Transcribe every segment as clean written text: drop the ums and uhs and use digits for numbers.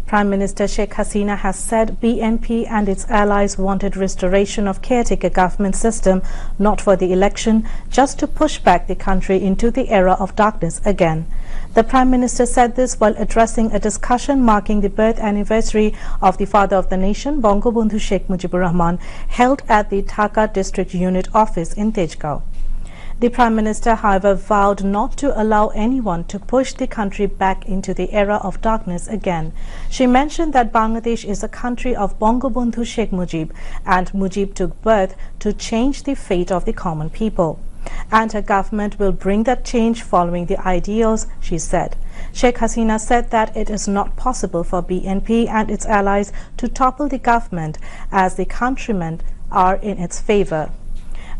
Prime Minister Sheikh Hasina has said BNP and its allies wanted restoration of caretaker government system, not for the election, just to push back the country into the era of darkness again. The Prime Minister said this while addressing a discussion marking the birth anniversary of the father of the nation, Bangabandhu Sheikh Mujibur Rahman, held at the Dhaka District Unit Office in Tejgaon. The Prime Minister, however, vowed not to allow anyone to push the country back into the era of darkness again. She mentioned that Bangladesh is a country of Bangabandhu Sheikh Mujib, and Mujib took birth to change the fate of the common people. And her government will bring that change following the ideals, she said. Sheikh Hasina said that it is not possible for BNP and its allies to topple the government as the countrymen are in its favor.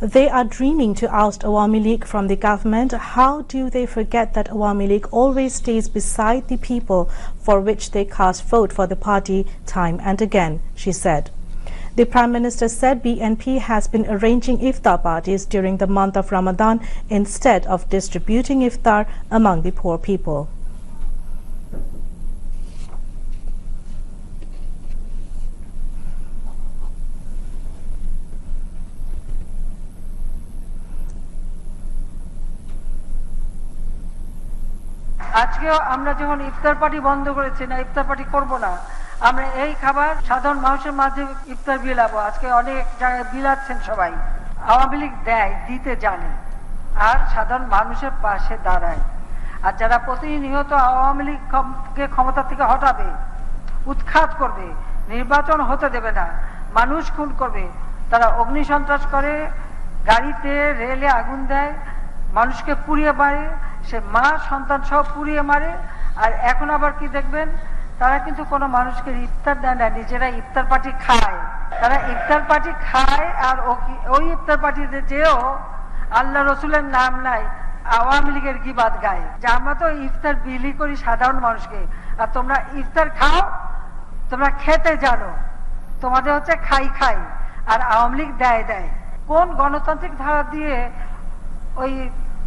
They are dreaming to oust Awami League from the government. How do they forget that Awami League always stays beside the people for which they cast vote for the party time and again, she said. The Prime Minister said BNP has been arranging iftar parties during the month of Ramadan instead of distributing iftar among the poor people. আজকেও আমরা যখন ইফতার party বন্ধ করেছি না, ইফতার party করব না, আমরা এই খাবার সাধারণ মানুষের মাঝে ইফতার বিলাবো। আজকে অনেক জায়গায় বিলাচ্ছেন সবাই। আওয়ামী লীগ দেয়, দিতে জানে, আর সাধারণ মানুষের পাশে দাঁড়ায়। আর যারা প্রতিনিয়ত আওয়ামী লীগকে ক্ষমতা থেকে হটাবে, উৎখাত করবে, নির্বাচন হতে দেবে না, মানুষ খুন করবে, তারা অগ্নি সন্ত্রাস করে, গাড়িতে রেলে আগুন দেয়, মানুষকে পুড়িয়ে মারে, সে মা সন্তান সহ পুড়িয়ে মারে। আর এখন আবার কি দেখবেন, তারা কিন্তু কোনো মানুষকে ইফতার দেয় না, নিজেরা ইফতার পার্টি খায়। তারা ইফতার পার্টি খায় আর ওই ইফতার পার্টিতে যেও আল্লাহ রসুলের নাম নাই, আওয়ামী লীগের গিবাদ গায় যে আমরা তো ইফতার বিলি করি সাধারণ মানুষকে, আর তোমরা ইফতার খাও, তোমরা খেতে জানো, তোমাদের হচ্ছে খাই খাই, আর আওয়ামী লীগ দেয় দেয়। কোন গণতান্ত্রিক ধারা দিয়ে ওই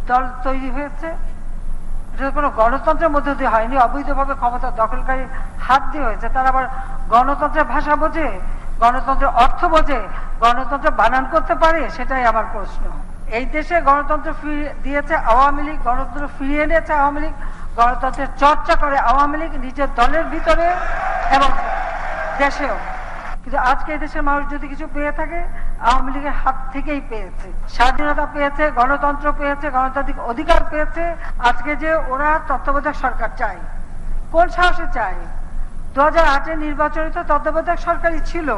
দল তৈরি হয়েছে? এটা কোনো গণতন্ত্রের মধ্যে দিয়ে হয়নি, অবৈধভাবে ক্ষমতা দখলকারী হাত দিয়ে হয়েছে। তারা আবার গণতন্ত্রের ভাষা বোঝে, গণতন্ত্রের অর্থ বোঝে, গণতন্ত্র বানান করতে পারে? সেটাই আমার প্রশ্ন। এই দেশে গণতন্ত্র ফিরিয়ে দিয়েছে আওয়ামী লীগ, গণতন্ত্র ফিরিয়ে এনেছে আওয়ামী লীগ, গণতন্ত্রের চর্চা করে আওয়ামী লীগ নিজের দলের ভিতরে এবং দেশেও। কিন্তু আজকে এই দেশের মানুষ যদি কিছু পেয়ে থাকে, আওয়ামী লীগের হাত থেকেই পেয়েছে। স্বাধীনতা পেয়েছে, গণতন্ত্র পেয়েছে, গণতান্ত্রিক অধিকার পেয়েছে। আজকে যে ওরা তত্ত্বাবধায়ক সরকার চায়, কোন সাহসে চায়? 2008-এ নির্বাচনিত তত্ত্বাবধায়ক সরকারই ছিল,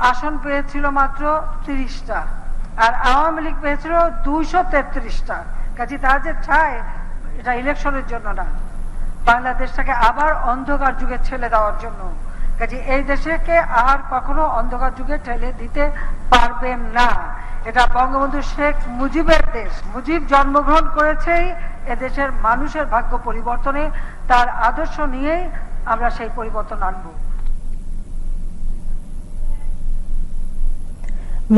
আসন পেয়েছিল মাত্র 30টা, আর আওয়ামী লীগ পেয়েছিল 233টা। কাজে তারা যে চায়, এটা ইলেকশনের জন্য না, বাংলাদেশটাকে আবার অন্ধকার যুগে ঠেলে দেওয়ার জন্য। কাজে এই দেশকে আর কখনো অন্ধকার যুগে ঠেলে দিতে পারবেন না। এটা বঙ্গবন্ধু শেখ মুজিবের দেশ। মুজিব জন্মগ্রহণ করেছেই এদেশের মানুষের ভাগ্য পরিবর্তনে, তার আদর্শ নিয়েই আমরা সেই পরিবর্তন আনবো।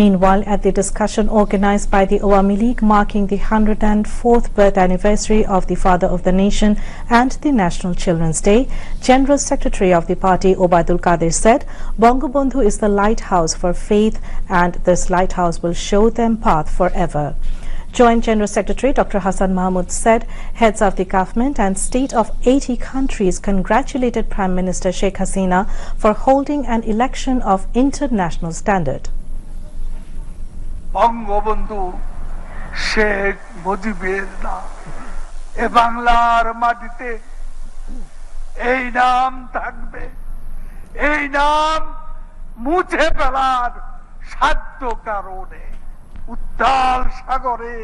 Meanwhile, at the discussion organized by the Awami League marking the 104th birth anniversary of the father of the nation and the National Children's Day, General Secretary of the party Obaidul Qadir said, Bangabandhu is the lighthouse for faith and this lighthouse will show them path forever. Joint General Secretary Dr. Hassan Mahmood said heads of the government and state of 80 countries congratulated Prime Minister Sheikh Hasina for holding an election of international standard. Bangabandhu Sheikh মুজিবের নাম এ বাংলার মাটিতে এই নাম থাকবে, এই নাম মুছে ফেলার সাধ্য কারণে উত্তাল সাগরে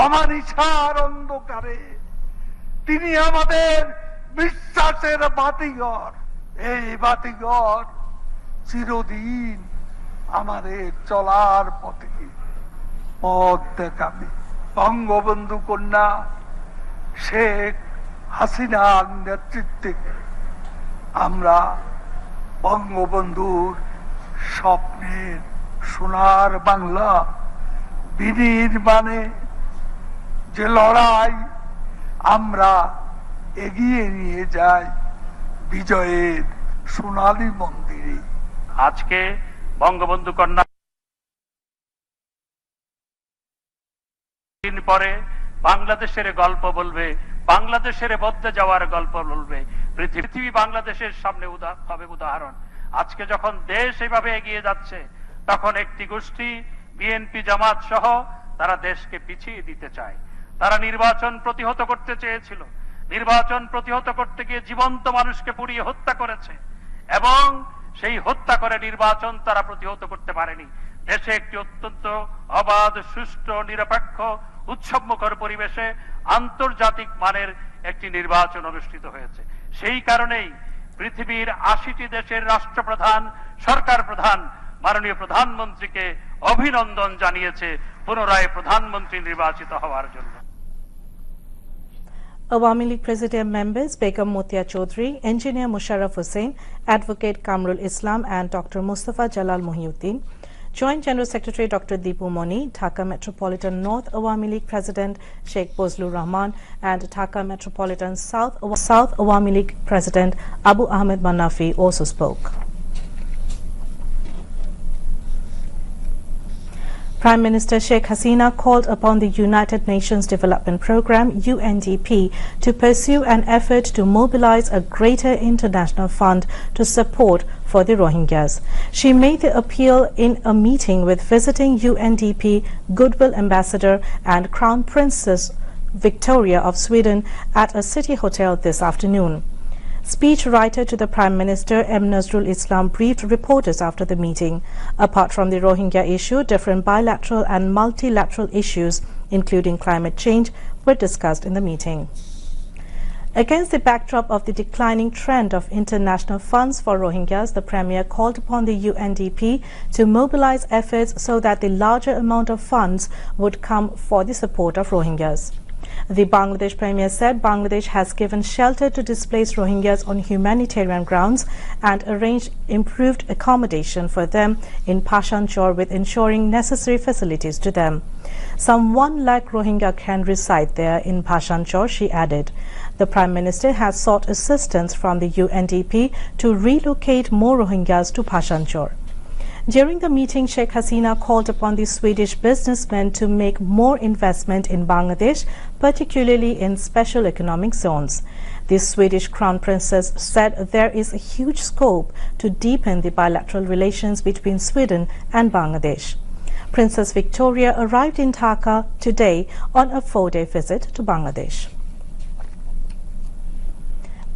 অমানিসার অন্ধকারে তিনি আমাদের বিশ্বাসের বাতিঘর। এই বাতিঘর চিরদিন আমাদের চলার পথে পথ দেখাবে। বঙ্গবন্ধু কন্যা শেখ হাসিনার নেতৃত্বে আমরা বঙ্গবন্ধুর স্বপ্নের সোনার বাংলা বিনির্মাণে যে লড়াই আমরা এগিয়ে নিয়ে যাই, বিজয়ের সোনালী মন্দিরে। আজকে বঙ্গবন্ধু কন্যা দিন পরে বাংলাদেশের গল্প বলবে, বাংলাদেশের বদলে যাওয়ার গল্প বলবে। পৃথিবী বাংলাদেশের সামনে হবে উদাহরণ। আজকে যখন দেশ এইভাবে এগিয়ে যাচ্ছে, তখন একটি গোষ্ঠী বিএনপি জামাত সহ তারা দেশকে পিছিয়ে দিতে চায়। তারা নির্বাচন প্রতিহত করতে চেয়েছিল, নির্বাচন প্রতিহত করতে গিয়ে জীবন্ত মানুষকে পুড়িয়ে হত্যা করেছে এবং সেই হত্যা করে নির্বাচন তারা প্রতিহত করতে পারেনি। দেশে একটি অত্যন্ত অবাধ, সুষ্ঠু, নিরপেক্ষ, উৎসবমুখর পরিবেশে আন্তর্জাতিক মানের একটি নির্বাচন অনুষ্ঠিত হয়েছে। সেই কারণেই পৃথিবীর ৮০টি দেশের রাষ্ট্রপ্রধান, সরকার প্রধান মাননীয় প্রধানমন্ত্রীকে অভিনন্দন জানিয়েছে পুনরায় প্রধানমন্ত্রী নির্বাচিত হওয়ার জন্য। Awami League President members Begum Motia Chaudhry, Engineer Musharraf Hussain, Advocate Kamrul Islam and Dr. Mustafa Jalal Mohiuddin, Joint General Secretary Dr. Deepu Moni, Dhaka Metropolitan North Awami League President Sheikh Bozlur Rahman and Dhaka Metropolitan South Awami League President Abu Ahmed Manafi also spoke. Prime Minister Sheikh Hasina called upon the United Nations Development Programme (UNDP) to pursue an effort to mobilize a greater international fund to support for the Rohingyas. She made the appeal in a meeting with visiting UNDP Goodwill Ambassador and Crown Princess Victoria of Sweden at a city hotel this afternoon. Speech writer to the Prime Minister M. Nazrul Islam briefed reporters after the meeting. Apart from the Rohingya issue, different bilateral and multilateral issues, including climate change, were discussed in the meeting. Against the backdrop of the declining trend of international funds for Rohingyas, the Premier called upon the UNDP to mobilize efforts so that the larger amount of funds would come for the support of Rohingyas. The Bangladesh Premier said Bangladesh has given shelter to displaced Rohingyas on humanitarian grounds and arranged improved accommodation for them in Pashanchor with ensuring necessary facilities to them. Some 1 lakh Rohingya can reside there in Pashanchor, she added. The Prime Minister has sought assistance from the UNDP to relocate more Rohingyas to Pashanchor. During the meeting, Sheikh Hasina called upon the Swedish businessmen to make more investment in Bangladesh, particularly in special economic zones. The Swedish Crown Princess said there is a huge scope to deepen the bilateral relations between Sweden and Bangladesh. Princess Victoria arrived in Dhaka today on a 4-day visit to Bangladesh.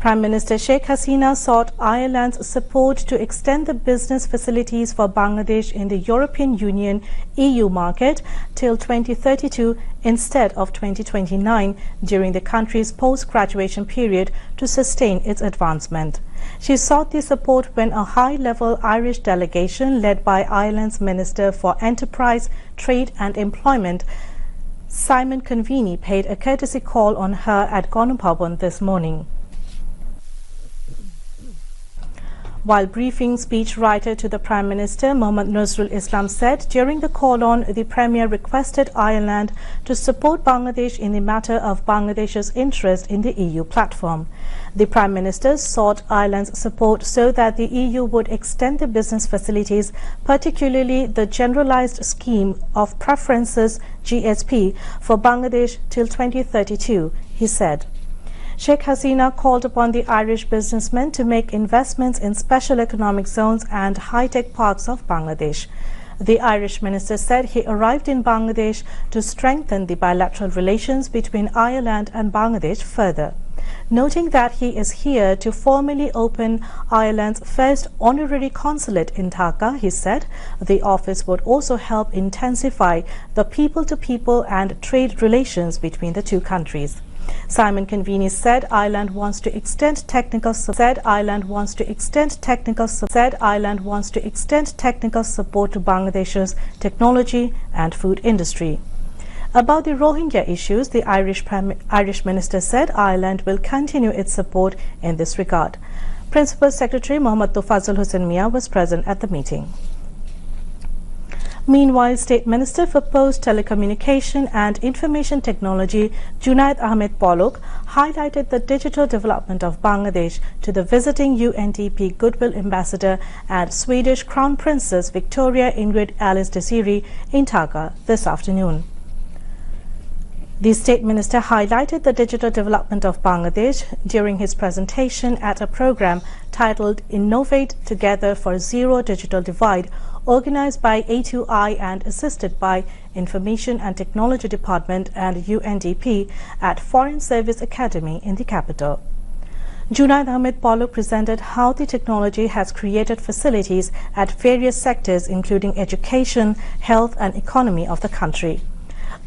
Prime Minister Sheikh Hasina sought Ireland's support to extend the business facilities for Bangladesh in the European Union EU market till 2032 instead of 2029 during the country's post-graduation period to sustain its advancement. She sought the support when a high-level Irish delegation led by Ireland's Minister for Enterprise, Trade and Employment, Simon Convini, paid a courtesy call on her at Gonopabon this morning. While briefing speech writer to the Prime Minister, Mohammad Nazrul Islam said during the call-on, the Premier requested Ireland to support Bangladesh in the matter of Bangladesh's interest in the EU platform. The Prime Minister sought Ireland's support so that the EU would extend the business facilities, particularly the Generalised Scheme of Preferences (GSP) for Bangladesh till 2032, he said. Sheikh Hasina called upon the Irish businessmen to make investments in special economic zones and high-tech parks of Bangladesh. The Irish minister said he arrived in Bangladesh to strengthen the bilateral relations between Ireland and Bangladesh further. Noting that he is here to formally open Ireland's first honorary consulate in Dhaka, he said the office would also help intensify the people-to-people and trade relations between the two countries. Simon Convini said Ireland wants to extend technical support to Bangladesh's technology and food industry. About the Rohingya issues, the Irish minister said Ireland will continue its support in this regard. Principal Secretary Mohammad Tofazul Hussain Mia was present at the meeting. Meanwhile, State Minister for Post, Telecommunication and Information Technology, Junaid Ahmed Polok, highlighted the digital development of Bangladesh to the visiting UNDP Goodwill Ambassador and Swedish Crown Princess Victoria Ingrid Alice Desiree in Dhaka this afternoon. The State Minister highlighted the digital development of Bangladesh during his presentation at a program titled Innovate Together for Zero Digital Divide, organized by A2I and assisted by Information and Technology Department and UNDP at Foreign Service Academy in the capital. Junaid Ahmed Polok presented how the technology has created facilities at various sectors including education, health and economy of the country.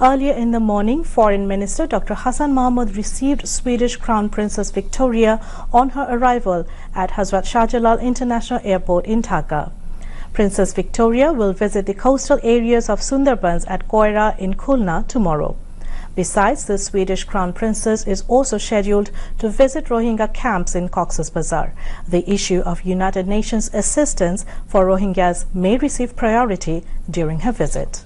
Earlier in the morning, Foreign Minister Dr. Hassan Mahmud received Swedish Crown Princess Victoria on her arrival at Hazrat Shah Jalal International Airport in Dhaka. Princess Victoria will visit the coastal areas of Sundarbans at Koira in Khulna tomorrow. Besides, the Swedish Crown Princess is also scheduled to visit Rohingya camps in Cox's Bazar. The issue of United Nations assistance for Rohingyas may receive priority during her visit.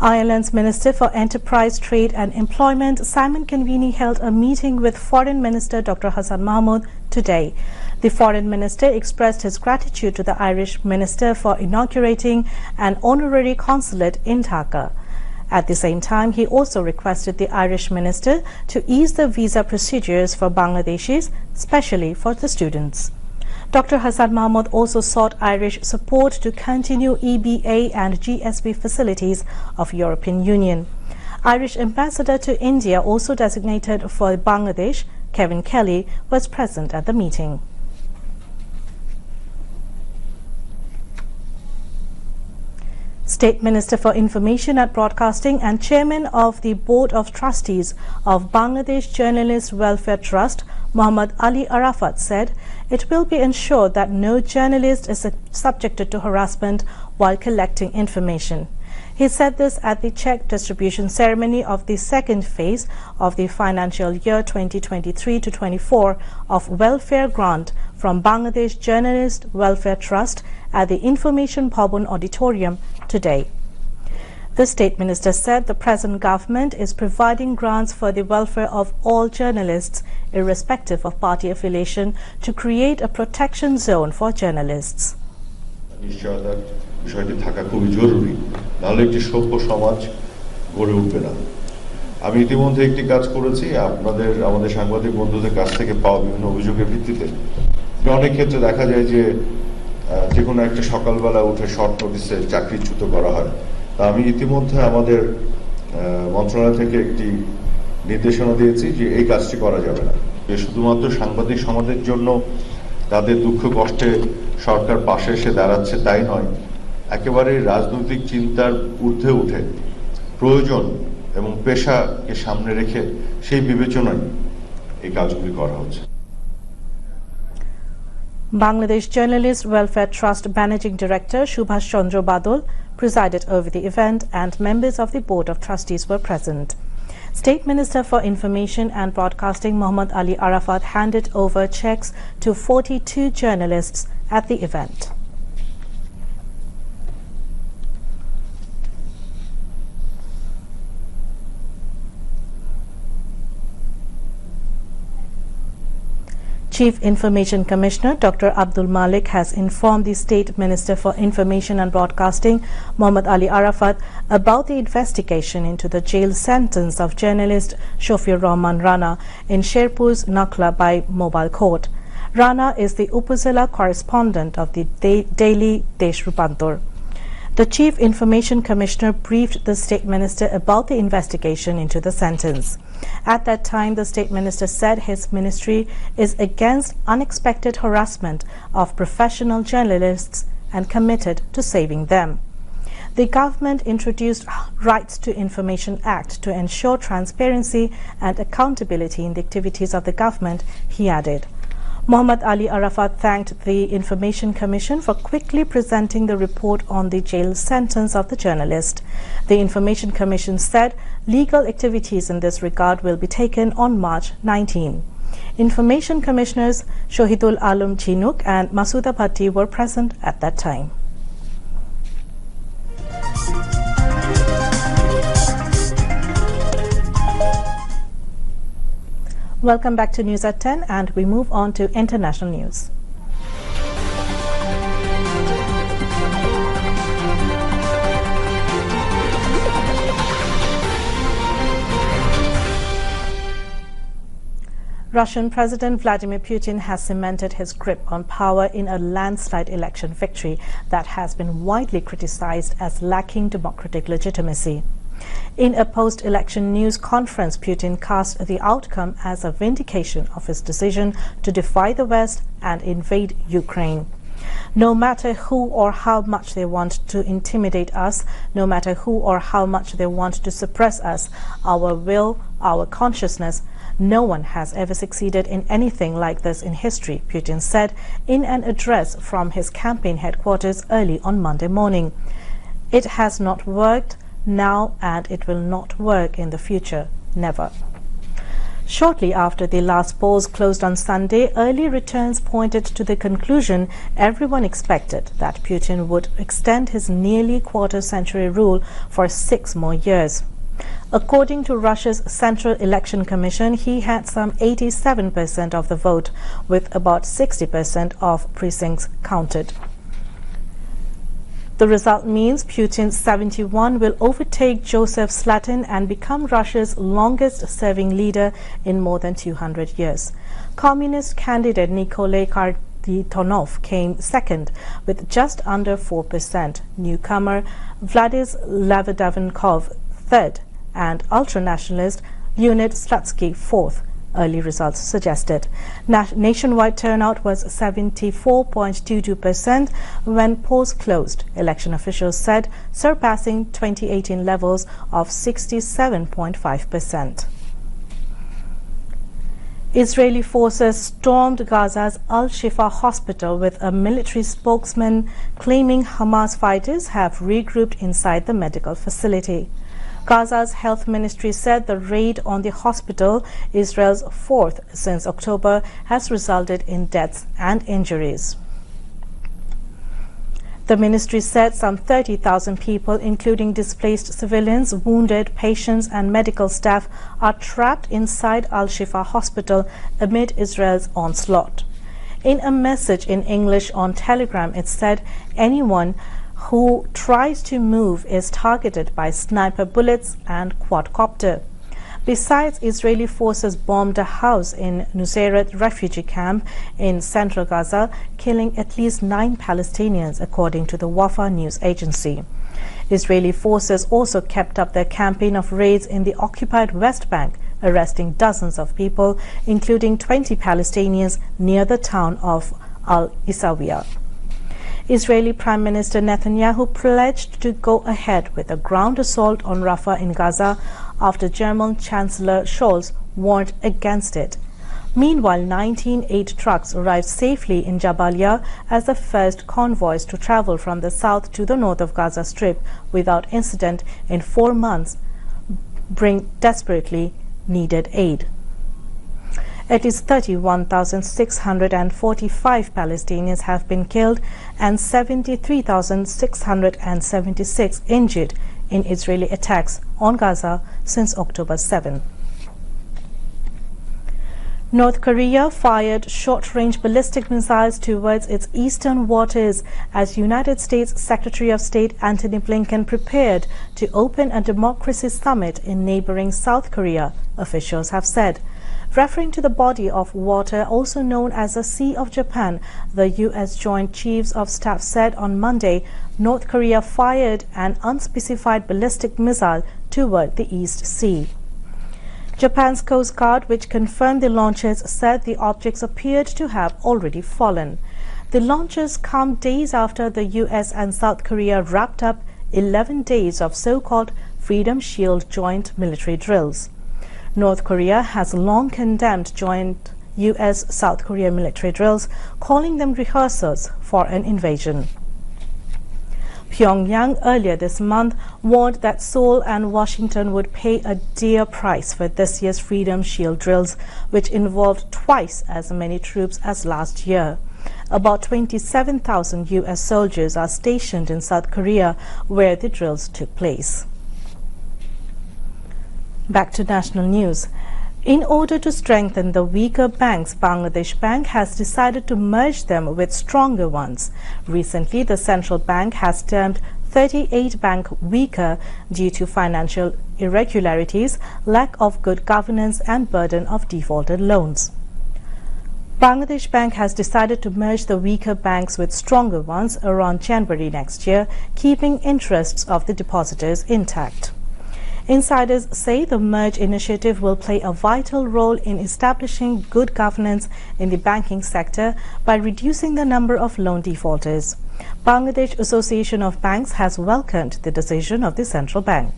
Ireland's Minister for Enterprise, Trade and Employment, Simon Conveni, held a meeting with Foreign Minister Dr. Hassan Mahmud today. The Foreign Minister expressed his gratitude to the Irish Minister for inaugurating an honorary consulate in Dhaka. At the same time, he also requested the Irish Minister to ease the visa procedures for Bangladeshis, especially for the students. Dr. Hassan Mahmud also sought Irish support to continue EBA and GSP facilities of European Union. Irish Ambassador to India, also designated for Bangladesh, Kevin Kelly, was present at the meeting. State Minister for Information and Broadcasting and Chairman of the Board of Trustees of Bangladesh Journalist Welfare Trust, Muhammad Ali Arafat, said it will be ensured that no journalist is subjected to harassment while collecting information. He said this at the check distribution ceremony of the second phase of the financial year 2023-24 of welfare grant from Bangladesh Journalist Welfare Trust at the Information Bhavan Auditorium today. The State Minister said the present government is providing grants for the welfare of all journalists, irrespective of party affiliation, to create a protection zone for journalists. বিষয়টি থাকা খুবই জরুরি, নাহলে একটি সভ্য সমাজ গড়ে উঠবে না। আমি ইতিমধ্যে একটি কাজ করেছি আমাদের সাংবাদিক বন্ধুদের কাছ থেকে পাওয়া বিভিন্ন অভিযোগের ভিত্তিতে। অনেক ক্ষেত্রে দেখা যায় যে কোনো একটা সকালবেলা উঠে শর্ট নোটিসে চাকরিচ্যুত করা হয়। তা আমি ইতিমধ্যে আমাদের মন্ত্রণালয় থেকে একটি নির্দেশনা দিয়েছি যে এই কাজটি করা যাবে না। শুধুমাত্র সাংবাদিক সমাজের জন্য তাদের দুঃখ কষ্টে সরকার পাশে এসে দাঁড়াচ্ছে তাই নয়, একেবারে রাজনৈতিক চিন্তার ঊর্ধ্বে উঠে প্রয়োজন এবং পেশাকে সামনে রেখে সেই বিবেচনায় এই কাজগুলি করা হচ্ছে। Bangladesh Journalist Welfare Trust Managing Director Subhash Chandra Badal presided over the event and members of the Board of Trustees were present. State Minister for Information and Broadcasting Muhammad Ali Arafat handed over checks to 42 journalists at the event. Chief Information Commissioner Dr. Abdul Malik has informed the State Minister for Information and Broadcasting Muhammad Ali Arafat about the investigation into the jail sentence of journalist Shofir Rahman Rana in Sherpur's Nakhla by mobile court. Rana is the Upazila correspondent of the daily Desh Rupantor. The Chief Information Commissioner briefed the State Minister about the investigation into the sentence. At that time, the State Minister said his ministry is against unexpected harassment of professional journalists and committed to saving them. The government introduced Rights to Information Act to ensure transparency and accountability in the activities of the government, he added. Muhammad Ali Arafat thanked the Information Commission for quickly presenting the report on the jail sentence of the journalist. The Information Commission said legal activities in this regard will be taken on March 19. Information Commissioners Shohidul Alam Chinuk and Masuda Bhatti were present at that time. Welcome back to News at 10, and we move on to international news. Russian President Vladimir Putin has cemented his grip on power in a landslide election victory that has been widely criticized as lacking democratic legitimacy. In a post-election news conference, Putin cast the outcome as a vindication of his decision to defy the West and invade Ukraine. No matter who or how much they want to intimidate us, no matter who or how much they want to suppress us, our will, our consciousness, no one has ever succeeded in anything like this in history, Putin said in an address from his campaign headquarters early on Monday morning. It has not worked now, and it will not work in the future, never. Shortly after the last polls closed on Sunday, early returns pointed to the conclusion everyone expected, that Putin would extend his nearly quarter-century rule for 6 more years. According to Russia's Central Election Commission, he had some 87% of the vote, with about 60% of precincts counted. The result means Putin, 71, will overtake Joseph Slatin and become Russia's longest-serving leader in more than 200 years. Communist candidate Nikolai Kharitonov came second with just under 4%, newcomer Vladis Lebedenkov third, and ultranationalist Leonid Slutsky fourth, early results suggested. Nationwide turnout was 74.22% when polls closed, election officials said, surpassing 2018 levels of 67.5%. Israeli forces stormed Gaza's al-Shifa hospital, with a military spokesman claiming Hamas fighters have regrouped inside the medical facility. Gaza's health ministry said the raid on the hospital, Israel's 4th since October, has resulted in deaths and injuries. The ministry said some 30,000 people, including displaced civilians, wounded patients and medical staff, are trapped inside al-Shifa hospital amid Israel's onslaught. In a message in English on Telegram, it said anyone who tries to move is targeted by sniper bullets and quadcopter. Besides, Israeli forces bombed a house in Nusayrat refugee camp in central Gaza, killing at least 9 Palestinians, according to the Wafa news agency. Israeli forces also kept up their campaign of raids in the occupied West Bank, arresting dozens of people, including 20 Palestinians near the town of al-Aqsa. Israeli Prime Minister Netanyahu pledged to go ahead with a ground assault on Rafah in Gaza after German Chancellor Scholz warned against it. Meanwhile, 19 aid trucks arrived safely in Jabalia as the first convoys to travel from the south to the north of Gaza Strip without incident in 4 months, bring desperately needed aid. At least 31,645 Palestinians have been killed and 73,676 injured in Israeli attacks on Gaza since October 7. North Korea fired short-range ballistic missiles towards its eastern waters as United States Secretary of State Antony Blinken prepared to open a democracy summit in neighboring South Korea, officials have said. Referring to the body of water, also known as the Sea of Japan, the U.S. Joint Chiefs of Staff said on Monday North Korea fired an unspecified ballistic missile toward the East Sea. Japan's Coast Guard, which confirmed the launches, said the objects appeared to have already fallen. The launches come days after the U.S. and South Korea wrapped up 11 days of so-called Freedom Shield joint military drills. North Korea has long condemned joint US-South Korea military drills, calling them rehearsals for an invasion. Pyongyang earlier this month warned that Seoul and Washington would pay a dear price for this year's Freedom Shield drills, which involved twice as many troops as last year. About 27,000 US soldiers are stationed in South Korea, where the drills took place. Back to national news. In order to strengthen the weaker banks, Bangladesh Bank has decided to merge them with stronger ones. Recently, the central bank has termed 38 banks weaker due to financial irregularities, lack of good governance and burden of defaulted loans. Bangladesh Bank has decided to merge the weaker banks with stronger ones around January next year, keeping interests of the depositors intact. Insiders say the merge initiative will play a vital role in establishing good governance in the banking sector by reducing the number of loan defaulters. Bangladesh Association of Banks has welcomed the decision of the central bank.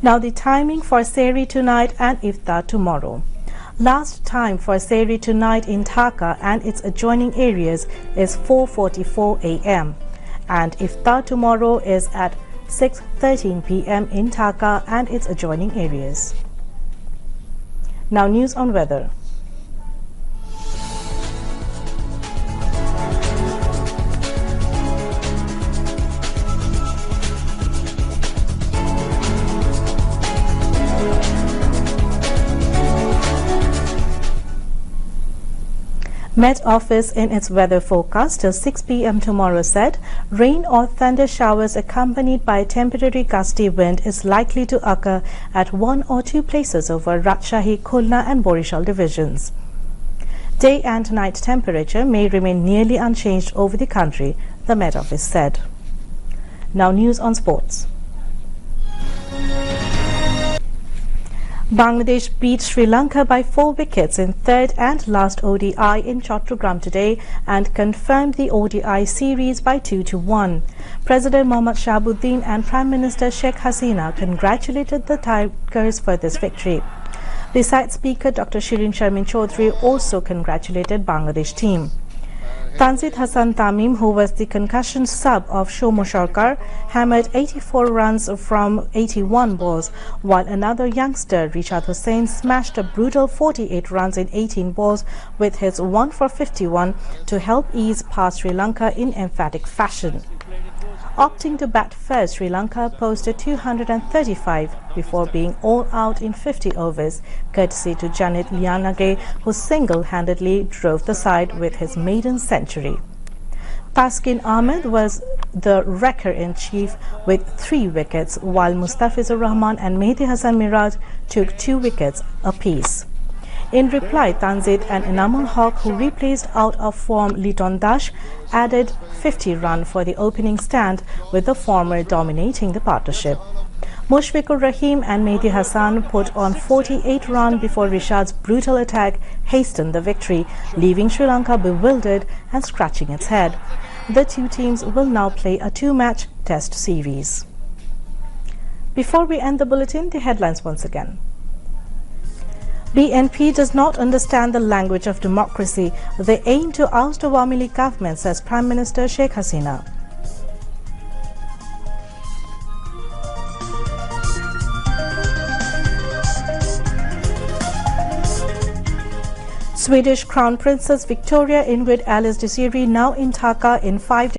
Now the timing for Sehri tonight and Iftar tomorrow. Last time for Sehri tonight in Dhaka and its adjoining areas is 4:44 a.m. and Iftar tomorrow is at 6:13 p.m. in Dhaka and its adjoining areas. Now news on weather. Met Office in its weather forecast till 6 p.m. tomorrow said rain or thunder showers accompanied by temporary gusty wind is likely to occur at one or two places over Rajshahi, Khulna and Borishal divisions. Day and night temperature may remain nearly unchanged over the country, the Met Office said. Now news on sports. Bangladesh beat Sri Lanka by 4 wickets in third and last ODI in Chattogram today and confirmed the ODI series by 2-1. President Mohammad Shahabuddin and Prime Minister Sheikh Hasina congratulated the Tigers for this victory. Besides Speaker Dr. Shirin Sharmin Chaudhry also congratulated Bangladesh team. Tanzit Hassan Tamim, who was the concussion sub of Shomo Sarkar, hammered 84 runs from 81 balls, while another youngster, Rishad Hussain, smashed a brutal 48 runs in 18 balls with his 1 for 51 to help ease past Sri Lanka in emphatic fashion. Opting to bat first, Sri Lanka posted 235 before being all out in 50 overs, courtesy to Janit Lianage, who single-handedly drove the side with his maiden century. Taskin Ahmed was the wrecker-in-chief with 3 wickets, while Mustafizur Rahman and Mehdi Hassan Miraj took 2 wickets apiece. In reply, Tanzit and Enamul Haq, who replaced out-of-form Liton Dash, added 50 runs for the opening stand, with the former dominating the partnership. Mushfiqur Rahim and Mehdi Hassan put on 48 runs before Rishad's brutal attack hastened the victory, leaving Sri Lanka bewildered and scratching its head. The two teams will now play a 2-match test series. Before we end the bulletin, the headlines once again. BNP does not understand the language of democracy. They aim to oust Awami League government, says Prime Minister Sheikh Hasina. Swedish Crown Princess Victoria Ingrid Alice Desiree now in Dhaka in 5